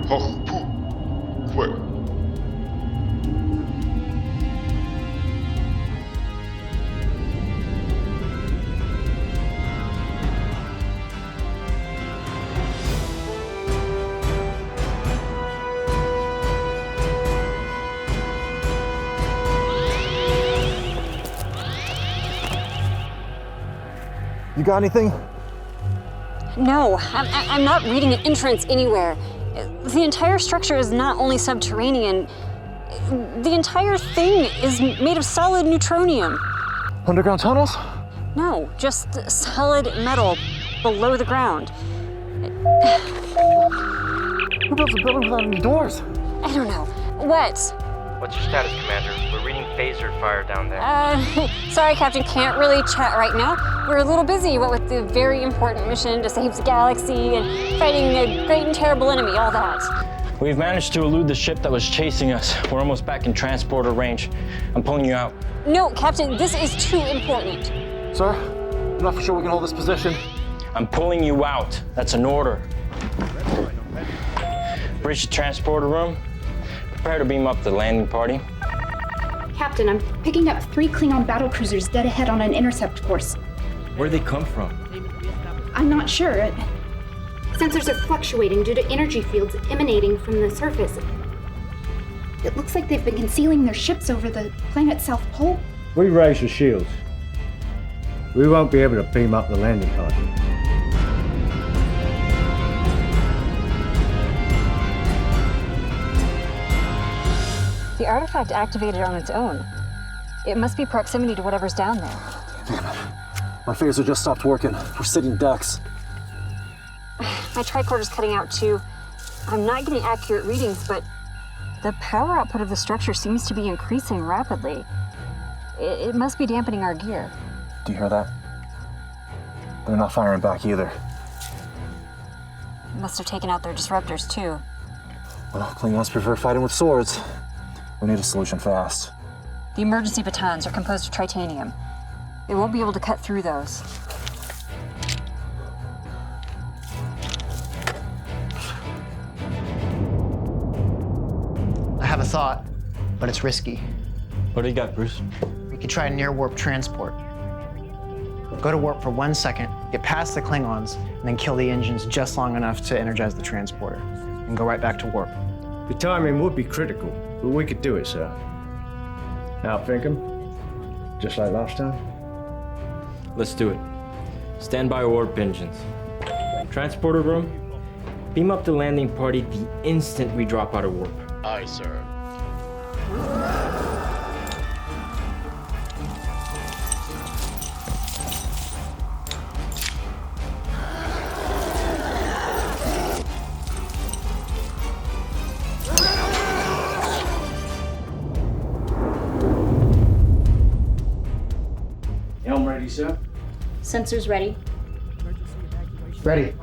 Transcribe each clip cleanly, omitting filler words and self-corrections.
You got anything? No, I'm not reading an entrance anywhere. The entire structure is not only subterranean, the entire thing is made of solid neutronium. Underground tunnels? No, just solid metal below the ground. Who builds a building without any doors? I don't know. What? What's your status, Commander? We're reading phaser fire down there. Sorry, Captain, can't really chat right now. We're a little busy, what with the very important mission to save the galaxy and fighting a great and terrible enemy, all that. We've managed to elude the ship that was chasing us. We're almost back in transporter range. I'm pulling you out. No, Captain, this is too important. Sir, I'm not for sure we can hold this position. I'm pulling you out. That's an order. Bridge the transporter room. Prepare to beam up the landing party. Captain, I'm picking up 3 Klingon battlecruisers dead ahead on an intercept course. Where'd they come from? I'm not sure. Sensors are fluctuating due to energy fields emanating from the surface. It looks like they've been concealing their ships over the planet's south pole. We raise the shields. We won't be able to beam up the landing party. The artifact activated on its own. It must be proximity to whatever's down there. Damn it. My phaser just stopped working. We're sitting ducks. My tricorder's cutting out too. I'm not getting accurate readings, but the power output of the structure seems to be increasing rapidly. It must be dampening our gear. Do you hear that? They're not firing back either. It must have taken out their disruptors too. Well, Klingons prefer fighting with swords. We need a solution fast. The emergency batons are composed of titanium. They won't be able to cut through those. I have a thought, but it's risky. What do you got, Bruce? We could try a near-warp transport. Go to warp for 1 second, get past the Klingons, and then kill the engines just long enough to energize the transporter, and go right back to warp. The timing would be critical, but we could do it, sir. Outthink them, just like last time. Let's do it. Stand by warp engines. Transporter room, beam up the landing party the instant we drop out of warp. Aye, sir. Helm ready, sir? Sensors ready. Ready.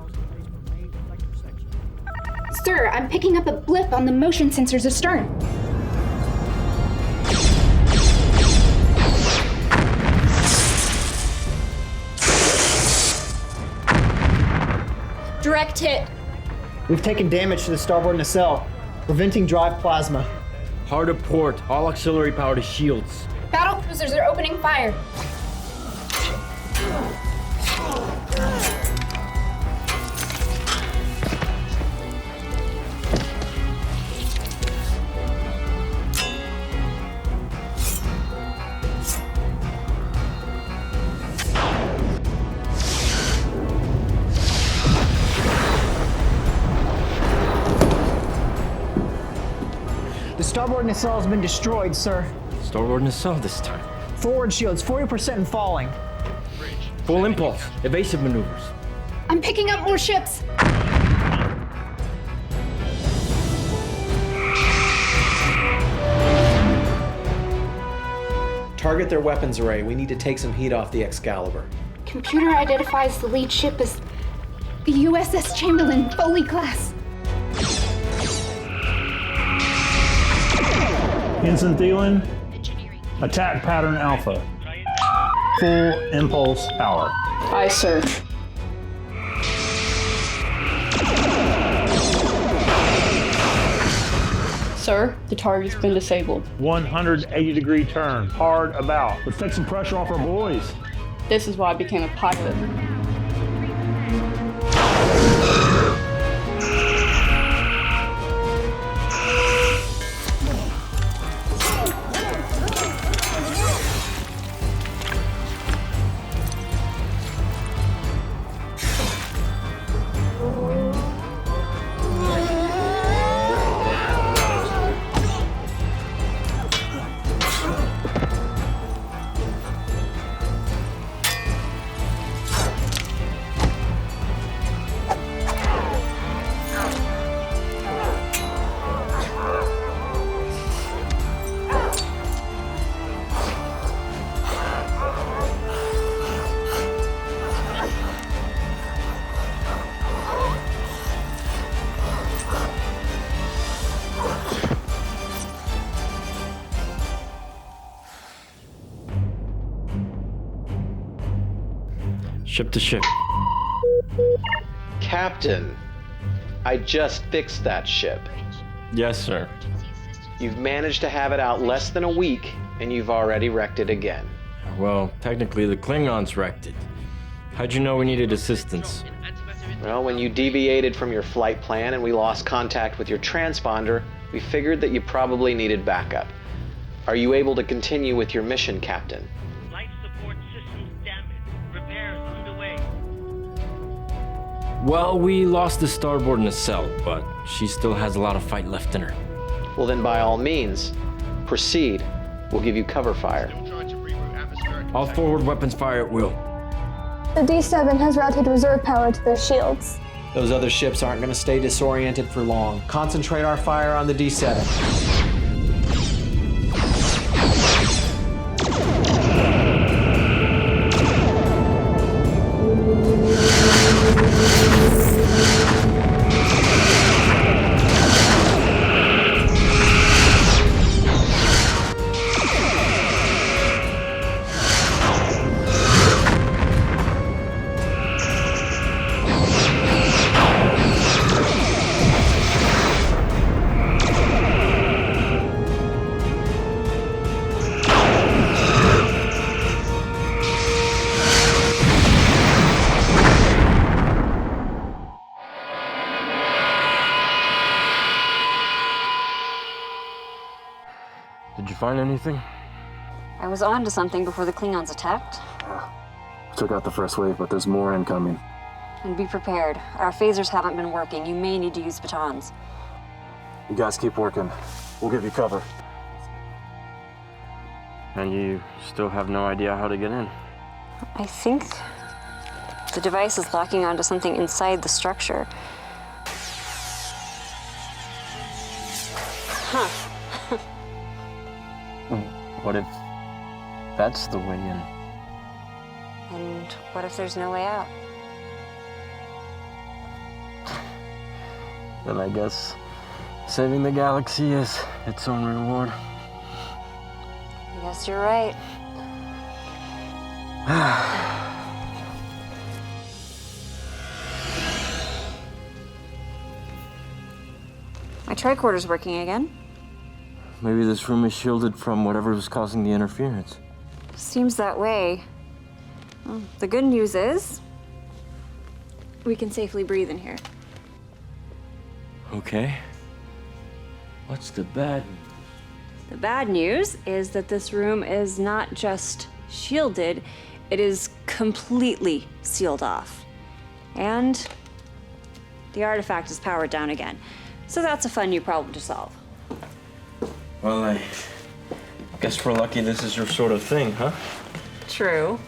Sir, I'm picking up a blip on the motion sensors astern. Direct hit. We've taken damage to the starboard nacelle, preventing drive plasma. Hard to port, all auxiliary power to shields. Battlecruisers are opening fire. The starboard nacelle has been destroyed, sir. Starboard nacelle this time. Forward shields, 40% and falling. Full impulse, evasive maneuvers. I'm picking up more ships. Target their weapons array. We need to take some heat off the Excalibur. Computer identifies the lead ship as the USS Chamberlain Foley class. Ensign Thielen, attack pattern alpha. Full impulse power. Aye, sir. Sir, the target's been disabled. 180-degree turn, hard about. Let's take some pressure off our boys. This is why I became a pilot. Ship to ship. Captain, I just fixed that ship. Yes, sir. You've managed to have it out less than a week, and you've already wrecked it again. Well, technically the Klingons wrecked it. How'd you know we needed assistance? Well, when you deviated from your flight plan and we lost contact with your transponder, we figured that you probably needed backup. Are you able to continue with your mission, Captain? Life support systems damaged. Repairs underway. Well, we lost the starboard nacelle, but she still has a lot of fight left in her. Well, then by all means, proceed. We'll give you cover fire. All forward weapons fire at will. The D7 has routed reserve power to their shields. Those other ships aren't going to stay disoriented for long. Concentrate our fire on the D7. Did you find anything? I was on to something before the Klingons attacked. Took out the first wave, but there's more incoming. And be prepared. Our phasers haven't been working. You may need to use batons. You guys keep working. We'll give you cover. And you still have no idea how to get in? I think the device is locking onto something inside the structure. Huh. What if that's the way in? And what if there's no way out? Then I guess saving the galaxy is its own reward. I guess you're right. My tricorder's working again. Maybe this room is shielded from whatever was causing the interference. Seems that way. Well, the good news is we can safely breathe in here. Okay. What's the bad? The bad news is that this room is not just shielded, it is completely sealed off. And the artifact is powered down again. So that's a fun new problem to solve. Well, I guess we're lucky this is your sort of thing, huh? True.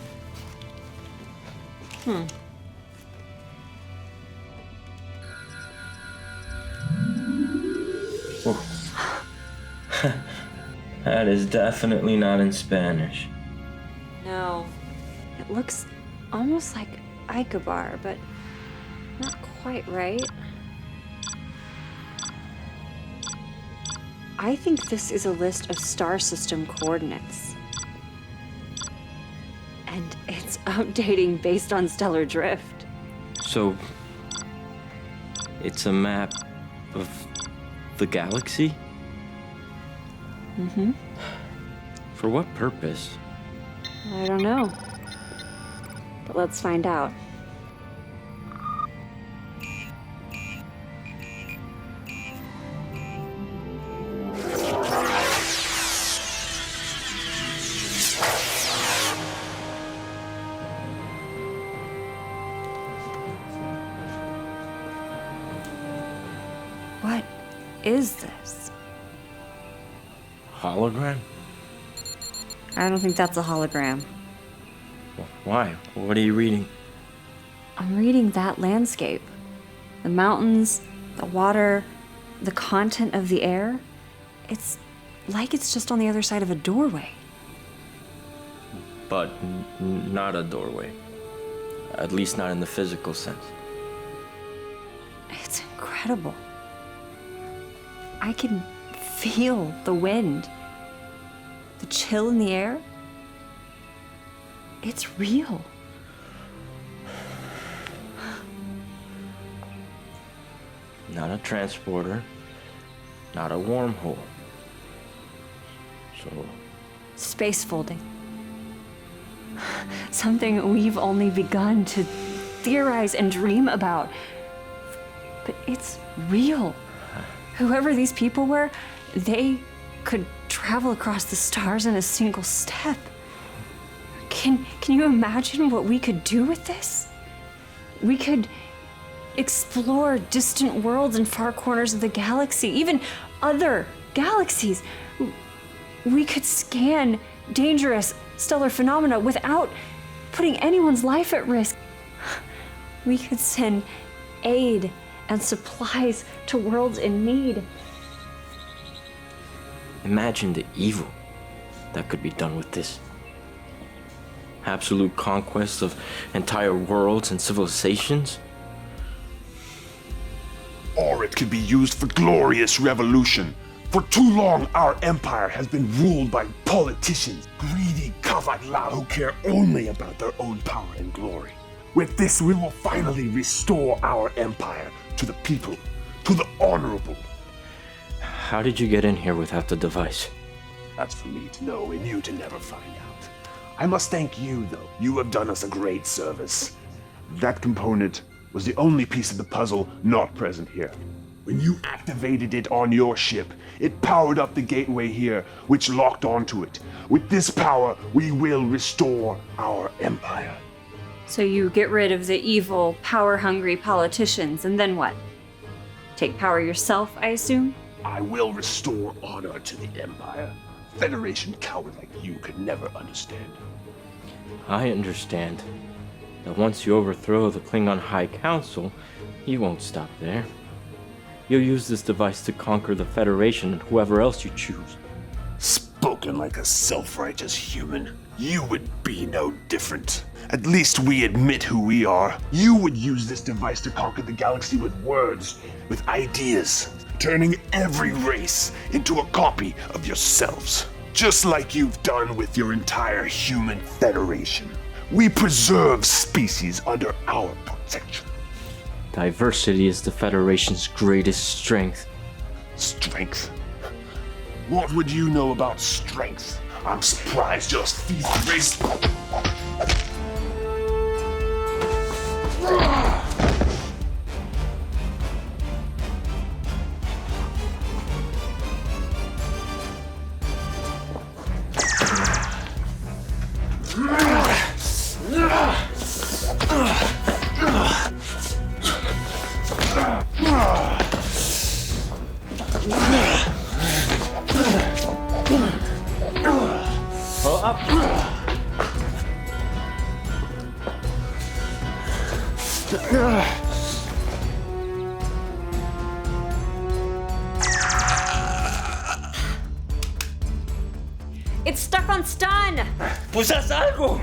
That is definitely not in Spanish. No. It looks almost like Ikabar, but not quite right. I think this is a list of star system coordinates. And it's updating based on stellar drift. So, it's a map of the galaxy? Mm-hmm. For what purpose? I don't know. But let's find out. What is this? Hologram? I don't think that's a hologram. Why? What are you reading? I'm reading that landscape. The mountains, the water, the content of the air. It's like it's just on the other side of a doorway. But not a doorway. At least not in the physical sense. It's incredible. I can feel the wind, the chill in the air. It's real. Not a transporter. Not a wormhole. So, Space folding. Something we've only begun to theorize and dream about. But it's real. Whoever these people were, they could travel across the stars in a single step. Can you imagine what we could do with this? We could explore distant worlds and far corners of the galaxy, even other galaxies. We could scan dangerous stellar phenomena without putting anyone's life at risk. We could send aid and supplies to worlds in need. imagine the evil that could be done with this. Absolute conquest of entire worlds and civilizations. Or it could be used for glorious revolution. For too long, our empire has been ruled by politicians, greedy kavadla who care only about their own power and glory. With this, we will finally restore our empire to the people, to the honorable. How did you get in here without the device? That's for me to know and you to never find out. I must thank you, though. You have done us a great service. That component was the only piece of the puzzle not present here. When you activated it on your ship, it powered up the gateway here, which locked onto it. With this power, we will restore our empire. So you get rid of the evil, power-hungry politicians, and then what? Take power yourself, I assume? I will restore honor to the empire. Federation coward like you could never understand. I understand that once you overthrow the Klingon High Council, you won't stop there. You'll use this device to conquer the Federation and whoever else you choose. Spoken like a self-righteous human. You would be no different. At least we admit who we are. You would use this device to conquer the galaxy with words, with ideas, turning every race into a copy of yourselves. Just like you've done with your entire human federation. We preserve species under our protection. Diversity is the Federation's greatest strength. Strength? What would you know about strength? I'm surprised just these race. It's stuck on stun! Pues haz algo!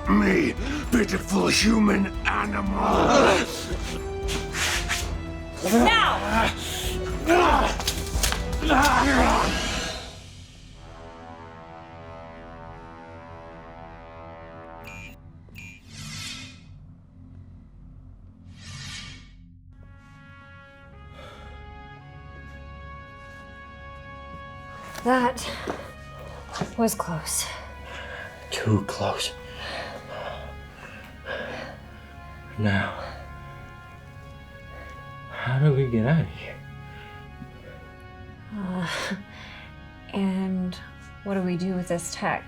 me, pitiful human animal! Now! That was close. Too close. Now, how do we get out of here? And what do we do with this tech?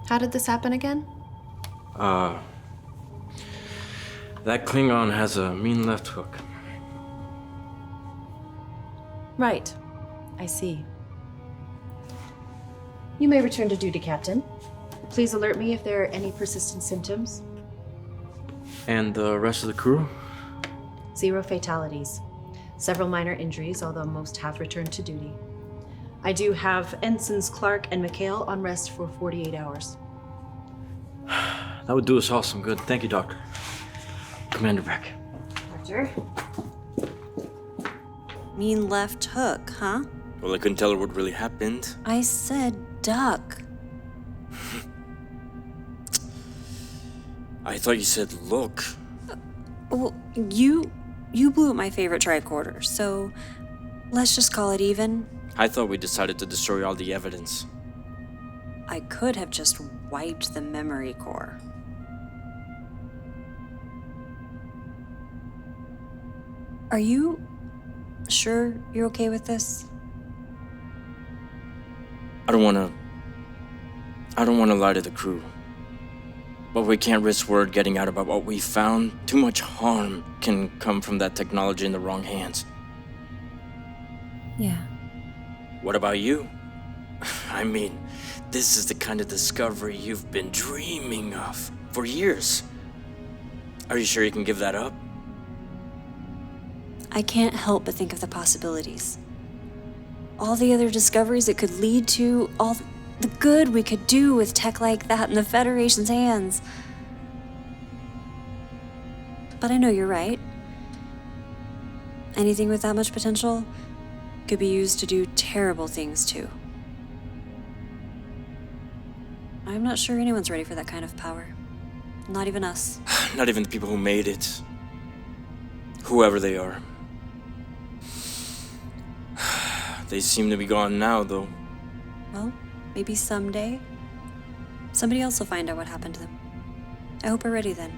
How did this happen again? That Klingon has a mean left hook. Right. I see. You may return to duty, Captain. Please alert me if there are any persistent symptoms. And the rest of the crew? 0 fatalities. Several minor injuries, although most have returned to duty. I do have Ensigns Clark and McHale on rest for 48 hours. That would do us all some good. Thank you, Doctor. Commander Beck. Roger. Mean left hook, huh? Well, I couldn't tell her what really happened. I said duck. I thought you said look. Well, you blew up my favorite tricorder, so let's just call it even. I thought we decided to destroy all the evidence. I could have just wiped the memory core. Are you sure you're okay with this? I don't want to lie to the crew. But we can't risk word getting out about what we found. Too much harm can come from that technology in the wrong hands. Yeah. What about you? I mean, this is the kind of discovery you've been dreaming of for years. Are you sure you can give that up? I can't help but think of the possibilities. All the other discoveries it could lead to, all the good we could do with tech like that in the Federation's hands. But I know you're right. Anything with that much potential could be used to do terrible things too. I'm not sure anyone's ready for that kind of power. Not even us. Not even the people who made it. Whoever they are. They seem to be gone now, though. Well, maybe someday, somebody else will find out what happened to them. I hope we're ready then.